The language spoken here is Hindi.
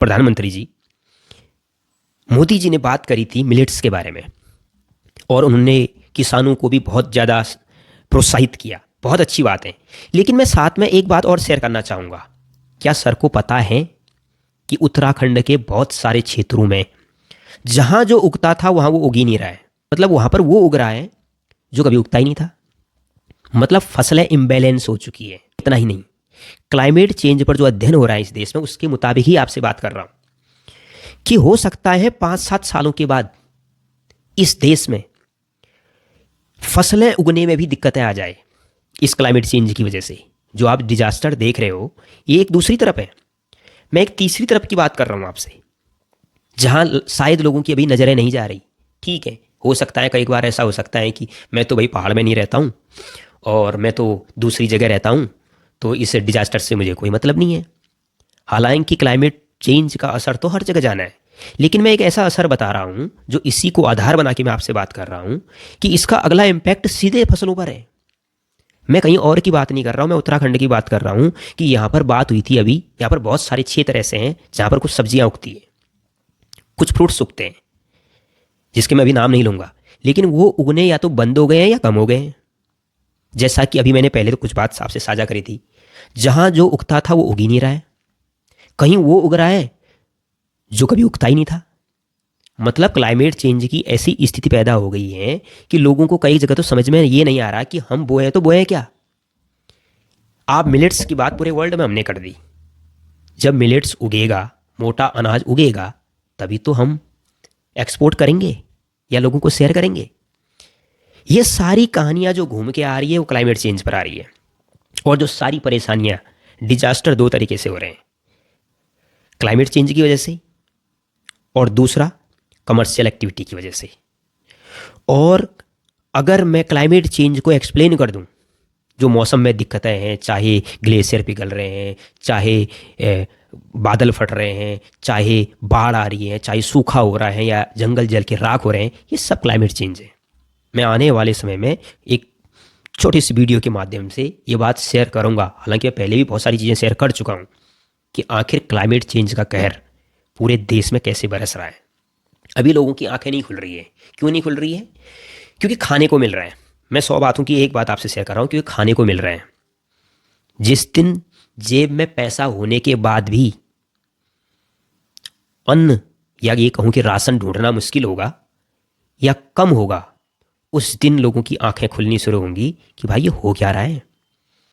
प्रधानमंत्री जी मोदी जी ने बात करी थी मिलेट्स के बारे में, और उन्होंने किसानों को भी बहुत ज़्यादा प्रोत्साहित किया। बहुत अच्छी बात है, लेकिन मैं साथ में एक बात और शेयर करना चाहूँगा। क्या सर को पता है कि उत्तराखंड के बहुत सारे क्षेत्रों में जहाँ जो उगता था वहाँ वो उग ही नहीं रहा है। मतलब वहाँ पर वो उग रहा है जो कभी उगता ही नहीं था। मतलब फसलें इम्बैलेंस हो चुकी है। इतना ही नहीं, क्लाइमेट चेंज पर जो अध्ययन हो रहा है इस देश में, उसके मुताबिक ही आपसे बात कर रहा हूँ कि हो सकता है 5-7 सालों के बाद इस देश में फसलें उगने में भी दिक्कतें आ जाए इस क्लाइमेट चेंज की वजह से। जो आप डिजास्टर देख रहे हो ये एक दूसरी तरफ है, मैं एक तीसरी तरफ की बात कर रहा हूँ आपसे, जहाँ शायद लोगों की अभी नज़रें नहीं जा रही। ठीक है, हो सकता है कई बार ऐसा हो सकता है कि मैं तो भाई पहाड़ में नहीं रहता हूँ और मैं तो दूसरी जगह रहता हूँ, तो इस डिजास्टर से मुझे कोई मतलब नहीं है। हालांकि क्लाइमेट चेंज का असर तो हर जगह जाना है, लेकिन मैं एक ऐसा असर बता रहा हूँ जो इसी को आधार बना के मैं आपसे बात कर रहा हूँ कि इसका अगला इम्पैक्ट सीधे फसलों पर है। मैं कहीं और की बात नहीं कर रहा हूँ, मैं उत्तराखंड की बात कर रहा हूँ कि यहाँ पर बात हुई थी अभी। यहाँ पर बहुत सारे क्षेत्र ऐसे हैं जहाँ पर कुछ सब्जियाँ उगती हैं, कुछ फ्रूट्स उगते हैं जिसके मैं अभी नाम नहीं लूँगा, लेकिन वो उगने या तो बंद हो गए हैं या कम हो गए हैं। जैसा कि अभी मैंने पहले तो कुछ बात आपसे साझा करी थी, जहाँ जो उगता था वो उग ही नहीं रहा है, कहीं वो उग रहा है जो कभी उगता ही नहीं था। मतलब क्लाइमेट चेंज की ऐसी स्थिति पैदा हो गई है कि लोगों को कई जगह तो समझ में ये नहीं आ रहा कि हम बोए तो बोए क्या। आप मिलेट्स की बात पूरे वर्ल्ड में हमने कर दी। जब मिलेट्स उगेगा, मोटा अनाज उगेगा, तभी तो हम एक्सपोर्ट करेंगे या लोगों को शेयर करेंगे। ये सारी कहानियां जो घूम के आ रही है वो क्लाइमेट चेंज पर आ रही है। और जो सारी परेशानियां, डिजास्टर दो तरीके से हो रहे हैं, क्लाइमेट चेंज की वजह से और दूसरा कमर्शियल एक्टिविटी की वजह से। और अगर मैं क्लाइमेट चेंज को एक्सप्लेन कर दूं, जो मौसम में दिक्कतें हैं, चाहे ग्लेशियर पिघल रहे हैं, चाहे बादल फट रहे हैं, चाहे बाढ़ आ रही है, चाहे सूखा हो रहा है या जंगल जल के राख हो रहे हैं, ये सब क्लाइमेट चेंज है। मैं आने वाले समय में एक छोटी सी वीडियो के माध्यम से ये बात शेयर करूंगा। हालांकि मैं पहले भी बहुत सारी चीज़ें शेयर कर चुका हूं कि आखिर क्लाइमेट चेंज का कहर पूरे देश में कैसे बरस रहा है। अभी लोगों की आंखें नहीं खुल रही है। क्यों नहीं खुल रही है? क्योंकि खाने को मिल रहा है। मैं 100 बातों की एक बात आपसे शेयर कर रहा हूँ, क्योंकि खाने को मिल रहा है। जिस दिन जेब में पैसा होने के बाद भी अन्न या ये कहूँ कि राशन ढूंढना मुश्किल होगा या कम होगा, उस दिन लोगों की आंखें खुलनी शुरू होंगी कि भाई ये हो क्या रहा है।